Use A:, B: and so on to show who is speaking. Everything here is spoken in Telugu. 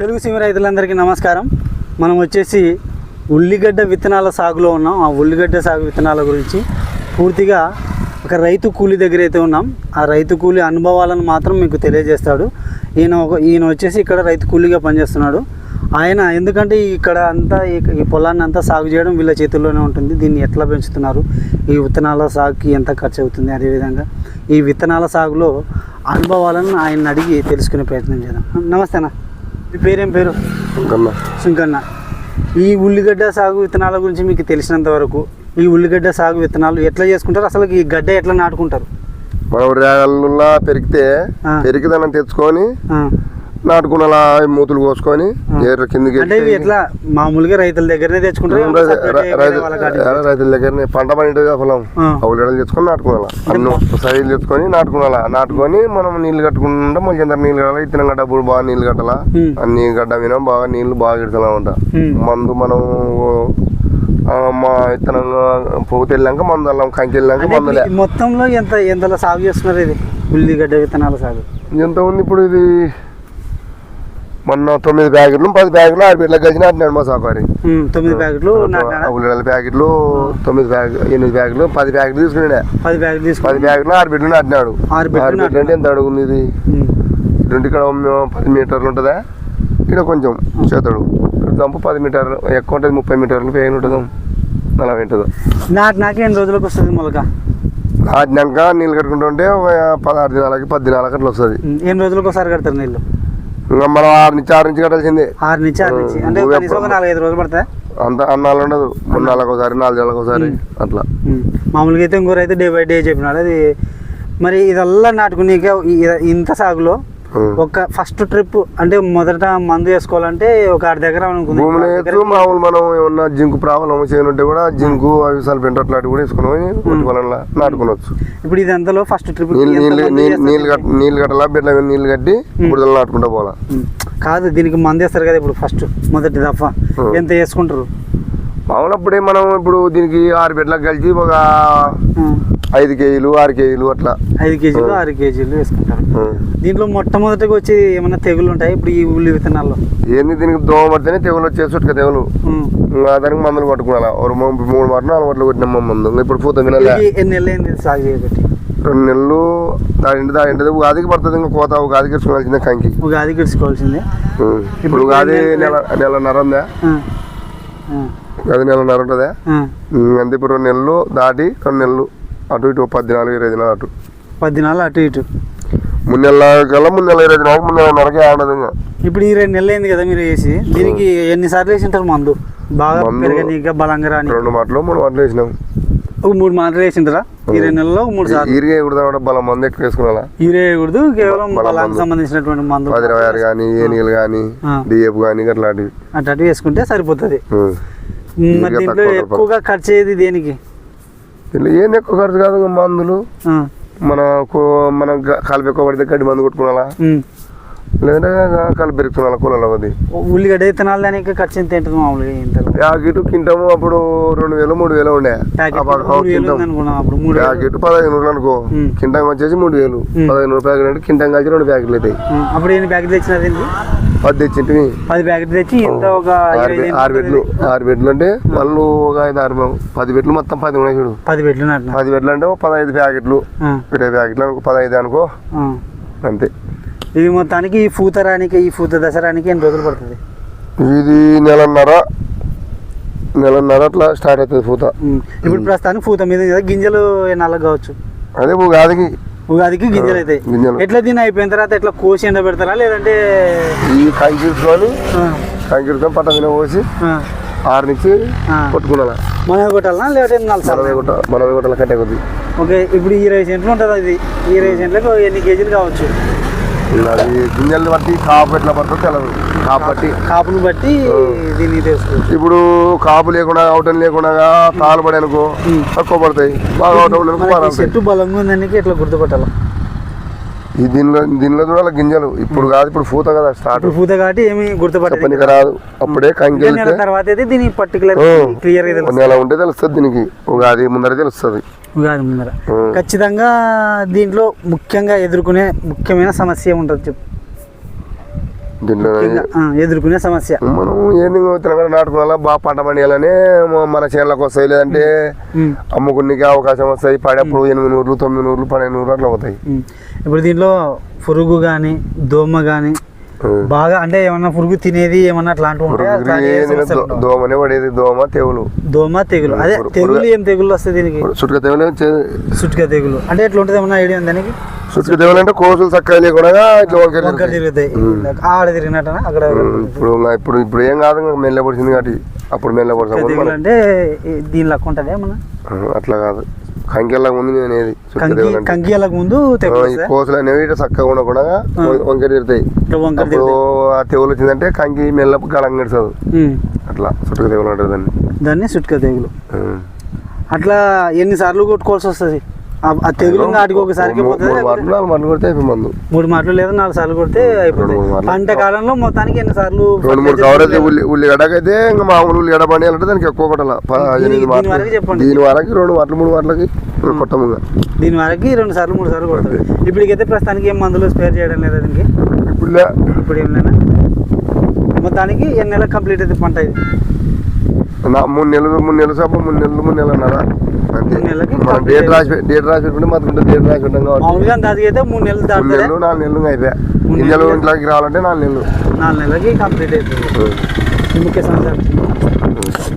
A: తెలుగు సీమ రైతులందరికీ నమస్కారం. మనం వచ్చేసి ఉల్లిగడ్డ విత్తనాల సాగులో ఉన్నాం. ఆ ఉల్లిగడ్డ సాగు విత్తనాల గురించి పూర్తిగా ఒక రైతు కూలి దగ్గర అయితే ఉన్నాం. ఆ రైతు కూలి అనుభవాలను మాత్రం మీకు తెలియజేస్తాడు. ఈయన వచ్చేసి ఇక్కడ రైతు కూలీగా పనిచేస్తున్నాడు. ఆయన ఎందుకంటే ఇక్కడ అంతా ఈ పొలాన్ని అంతా సాగు చేయడం వీళ్ళ చేతుల్లోనే ఉంటుంది. దీన్ని ఎట్లా పెంచుతున్నారు, ఈ విత్తనాల సాగుకి ఎంత ఖర్చు అవుతుంది, అదేవిధంగా ఈ విత్తనాల సాగులో అనుభవాలను ఆయన అడిగి తెలుసుకునే ప్రయత్నం చేద్దాం. నమస్తే అన్న, మీ పేరేం పేరు? సుంకన్న. ఈ ఉల్లిగడ్డ సాగు విత్తనాల గురించి మీకు తెలిసినంత వరకు ఈ ఉల్లిగడ్డ సాగు విత్తనాలు ఎట్లా చేసుకుంటారు, అసలు ఈ గడ్డ ఎట్లా నాటుకుంటారు?
B: మనం రేగల్లా పెరిగిదనం తెచ్చుకొని నాటుకున్న మూతులు కోసుకొని కిందకి
A: ఎట్లా మామూలుగా రైతుల దగ్గరనే తెచ్చుకుంటారు.
B: రైతుల దగ్గరనే పంట పండింది పొలం అవులు తెచ్చుకొని నాటుకోవాలా, అన్ని సైజులు తెచ్చుకొని నాటుకొని మనం నీళ్లు కట్టుకుంటా మంచి నీళ్ళు కట్టాలి. ఇతనం గడ్డ బాగా నీళ్ళు కట్టాలా, అన్ని గడ్డ వినం బాగా నీళ్లు బాగా ఇడతలా ఉంటా. మందు మనం మా ఇతనం పోతే వెళ్ళాక మందు వెళ్ళాం, కంకి వెళ్ళాక మందులే.
A: మొత్తంలో ఎంతలో సాగు చేస్తున్నారు ఇది ఉల్లిగడ్డ విత్తనాల సాగు?
B: ఎంత ఉంది ఇప్పుడు? ఇది మొన్న 9 ప్యాకెట్లు 10 ప్యాకెట్లు 6 బిడ్డలకు కలిసి నాటినాడు మా సాకారి.
A: 9 ప్యాకెట్లు
B: ఉల్లిగడ్డల ప్యాకెట్లు 8 ప్యాకెట్లు 10 ప్యాకెట్లు తీసుకున్నాడే. 10 ప్యాకెట్లు 6 బిడ్డలు నాటినాడు. 6 బిడ్డలు అంటే ఎంత అడుగుంది ఇది? ఇక్కడ 10 మీటర్లు ఉంటుందా, ఇక్కడ కొంచెం చేతడు దంపు 10 మీటర్లు ఎక్కువ ఉంటుంది, 30 మీటర్లు పేరు ఉంటుంది, 40 ఉంటుంది.
A: నాటినాక ఎన్ని రోజులకు వస్తుంది మొలక?
B: నాటినాక నీళ్ళు కట్టుకుంటుంటే 16 దినాలకి 10 దినాలకి అట్లా వస్తుంది.
A: ఎన్ని రోజులకు ఒకసారి కడతారు నీళ్ళు?
B: ఇంకా మనం 6 నుంచి కట్టాల్సిందే.
A: 6 నుంచి అంటే 4-5 రోజులు పడతాయి.
B: అంత అన్నాలు ఉండదు, 3 నెలలకు ఒకసారి 4 నెలలకు ఒకసారి అట్లా.
A: మామూలుగా అయితే ఇంకో రైతు డే బై డే చెప్పినాడు. అది మరి ఇదల్లా నాటుకునే ఇంత సాగులో ఒక ఫస్ట్ ట్రిప్ అంటే మొదట మందు వేసుకోవాలంటే ఒక 6 దగ్గర
B: మామూలు మనం ఏమన్నా జింకు ప్రాబ్లం చేయనుంటే కూడా జింకు అవి సల్ఫేట్ అట్లాంటివి కూడా వేసుకుని పొలంలో నాటుకోవచ్చు.
A: ఇప్పుడు ఇది ఎంతలో ఫస్ట్ ట్రిప్?
B: నీళ్ళు కట్టాలా, బిడ్డ నీళ్ళు కట్టి బుడదలు నాటుకుంటా పోవాలా.
A: కాదు, దీనికి మందు వేస్తారు కదా ఇప్పుడు ఫస్ట్ మొదటి దఫా ఎంత వేసుకుంటారు?
B: మామూలు అప్పుడే మనం ఇప్పుడు దీనికి 6 బిడ్డలకు కలిసి ఒక 5 కేజీలు 6 కేజీలు అట్లా
A: 5 కేజీలు 6 కేజీలు వేసుకుంటారు. దీంట్లో మొట్టమొదటిగా వచ్చి ఏమైనా తెగులు ఉంటాయి ఇప్పుడు ఈ ఉల్లి విత్తనాల్లో?
B: ఏంది, దీనికి దోమ పడితేనే తెగులు వచ్చేసి చుట్టుక తెగులు. దానికి మందులు కొట్టుకోవాలా. 3 మాటలు 4 మాటలు కొట్టినాం మందు. ఇప్పుడు పూత
A: ఎన్ని నెలలు అయింది సాగు చేయబట్టి?
B: 2 నెలలు దాంట్లో ఉగాదికి పడుతుంది. ఇంకా కోత ఉగాదికి ఇచ్చుకోవాల్సిందే, కంకి
A: ఉగాదికి ఇచ్చుకోవాల్సిందే.
B: ఇప్పుడు ఉగాది నెలన్నర ఉందా? ఉగాది నెలన్నర ఉంటుందా? అంతే. ఇప్పుడు 2 నెలలు దాటి 2 నెలలు అటు ఇటు 10 దినాలు 20 దినాలు అటు
A: 10 దినాలు అటు ఇటు
B: 3 నెలల కల్లా 3 నెలల 20 దినాలకు 3 నెలన్నరకే ఆడదు.
A: ఇప్పుడు ఈ 2 నెలలు అయింది కదా మీరు వేసి, దీనికి ఎన్నిసార్లు వేసి ఉంటారు మందు? బాగా పెరగనీక బలంగా రాని
B: 2 మాటలు 3 మాటలు వేసినాం.
A: ఒక 3 మాటలు వేసింటారా ఈ 2 నెలల్లో? 3 సార్లు.
B: యూరియా వేయకూడదు, బలం మందు ఎక్కువ వేసుకున్నా.
A: యూరియా వేయకూడదు, కేవలం బలానికి సంబంధించినటువంటి మందు
B: 10-26 కానీ ఏనియలు కానీ డిఎఫ్ కానీ
A: అట్లాంటివి వేసుకుంటే సరిపోతుంది. మరి దీంట్లో ఎక్కువగా ఖర్చు అయ్యేది దేనికి?
B: ఏం ఎక్కువ ఖర్చు కాదు, మందులు మనం కాలు ఎక్కువ పడితే గడ్డి మందు కొట్టుకున్నా, లేదంటే కాలు పెరుగుతున్నా కూలలో. అది
A: ఉల్లిగడ్డ విత్తనాలు దానికి ఖర్చు ఎంత ఉంటుంది మామూలుగా?
B: ప్యాకెట్ కింటాము అప్పుడు 2000 3000 ఉండే. ప్యాకెట్ 15 అనుకో, కింటం వచ్చేసి 3000. 15 ప్యాకెట్ అంటే కింటం కలిసి 2 ప్యాకెట్లు అవుతాయి.
A: అప్పుడు ఎన్ని ప్యాకెట్లు తెచ్చినది?
B: 10 తెచ్చింటి.
A: 10 ప్యాకెట్లు తెచ్చి ఇంత ఒక
B: 6 బెడ్లు అంటే మళ్ళీ ఒక 5-6 10 బెడ్లు మొత్తం 10 ఉన్నాయి చూడు. 10 బెడ్లు అంటే 15 ప్యాకెట్లు 20 ప్యాకెట్లు అనుకో, 15 అనుకో, అంతే.
A: ఇది మొత్తానికి ఈ పూత దసరానికి ఎన్ని రోజులు పడుతుంది?
B: ఇది నెలన్నర అట్లా స్టార్ట్ అవుతుంది పూత.
A: ఇప్పుడు ప్రస్తుతానికి పూత మీద గింజలు ఎన్నాళ్ళకి కావచ్చు?
B: అదే ఉగాదికి
A: గింజలు అవుతాయి. ఎట్లా దీన్ని అయిపోయిన తర్వాత ఎట్లా కోసి ఎండ పెడతారా, లేదంటే
B: ఈ కంకిరుకొని పట్ట మీద పోసి 6 నుంచి కొట్టుకున్నా?
A: మనమే కొట్టాలనా లేదంటే
B: మనమే కొట్టాలి కట్టే కొద్ది.
A: ఓకే. ఇప్పుడు 20 సెంట్లు ఉంటుంది. అది 20 సెంట్లకు ఎన్ని కేజీలు కావచ్చు?
B: అది గింజలు బట్టి కాపు ఎట్లా పడుతుంది తెలదు.
A: కాపును బట్టి దీన్ని తెలుసుకోవచ్చు.
B: ఇప్పుడు కాపు లేకుండా అవుటం లేకుండా తాళ్ళు పడి అనుకో తక్కువ పడతాయి, బాగా అవుట్
A: చెట్టు బలంగా ఉందని ఎట్లా గుర్తుపట్టాలి?
B: ఈ దీనిలో చూడాలి గింజలు. ఇప్పుడు కాదు, ఇప్పుడు పూత కదా స్టార్ట్.
A: పూత కాబట్టి ఏమి గుర్తుపట్టని
B: రాదు. అప్పుడే కంకి
A: తర్వాత అయితే దీని పర్టికులర్ క్లియర్
B: నెల ఉంటే తెలుస్తుంది. దీనికి ఉగాది ముందర తెలుస్తుంది.
A: ఉగాది ముందర ఖచ్చితంగా దీంట్లో ముఖ్యంగా ఎదుర్కొనే ముఖ్యమైన సమస్య ఉంటుంది చెప్పు.
B: దీంట్లో
A: ఎదుర్కొనే సమస్య
B: మనం ఏంది తినగా నాటుకోవాలా బాగా పంట పండియాలని మన చేనులకు వస్తాయి, లేదంటే అమ్ముకునికి అవకాశం వస్తాయి. పడేప్పుడు 8 నూర్లు 9 నూర్లు 12 నూర్లు అట్లా అవుతాయి.
A: ఇప్పుడు దీంట్లో పురుగు కానీ దోమ కానీ బాగా అంటే ఏమన్నా పురుగు తినేది ఏమన్నా అట్లాంటివి ఉంటాయి?
B: దోమనే పడేది, దోమ తెగులు.
A: అదే తెగులు ఏం తెగులు వస్తుంది దీనికి?
B: చుట్టుక తెగులు.
A: చుట్టుక తెగులు అంటే ఎట్లా ఉంటుంది, ఏమన్నా ఐడియా ఉంది దానికి?
B: చుట్టుక తెగులు అంటే కోసులు చక్కగా లేకుండా
A: వంకర తిరుగుతాయి. ఆడ తిరిగినట్టు అక్కడ
B: ఇప్పుడు ఏం కాదు, మెల్ల పడిచింది కాబట్టి అప్పుడు మెల్ల పడుతుంది.
A: అంటే దీని లెక్క ఉంటుంది ఏమన్నా?
B: అట్లా కాదు, కంకెళ్ళక ముందు అనేది
A: కంకిలకు ముందు
B: కోసులు అనేవి చక్కగా ఉండకుండా వంకర తిరుగుతాయి. అప్పుడు ఆ తెగులు వచ్చిందంటే కంకి మెల్ల గళం గడిచదు. అట్లా చుట్టుక తెగులు అంటారు
A: దాన్ని చుట్టుక తెగులు. అట్లా ఎన్నిసార్లు కొట్టుకోవాల్సి వస్తుంది ఆ తెగులు? నాటికి ఒకసారికి
B: 3 మాటలు కొడితే మందు,
A: 3 మాటలు లేదా 4 సార్లు కొడితే అయిపోతుంది. పంట కాలంలో మొత్తానికి ఎన్నిసార్లు?
B: 2-3 కవరేజ్. ఉల్లిగడ్డకైతే ఇంకా మామూలు ఉల్లిగడ్డ పండియాలంటే దానికి ఎక్కువ కొట్టాల.
A: దీని వరకు
B: 2 మాటలు 3 మాటలకి కొట్టముగా.
A: దీని వరకు 2 సార్లు 3 సార్లు కొడతారు. ఇప్పటికైతే ప్రస్తుతానికి ఏం మందులు స్పేర్ చేయడం లేదా దీనికి? ఇప్పుడు ఏం లేదా? మొత్తానికి ఎన్ని నెలలకు కంప్లీట్ అయితే పంట? ఇది
B: 3 నెలలు సాపు 3 నెలలు అన్నారా? డేట్ రాసి పెట్టుకుంటే మాత్రం డేట్ రాసి పెట్టాం కాబట్టి
A: మామూలుగా దానికైతే 3 నెలలు
B: 4 నెలలు అయిపోయా. ఇంట్లోకి రావాలంటే 4 నెలలు.
A: 4 నెలలకి కంప్లీట్ అవుతుంది. ముఖ్య సమాచారం.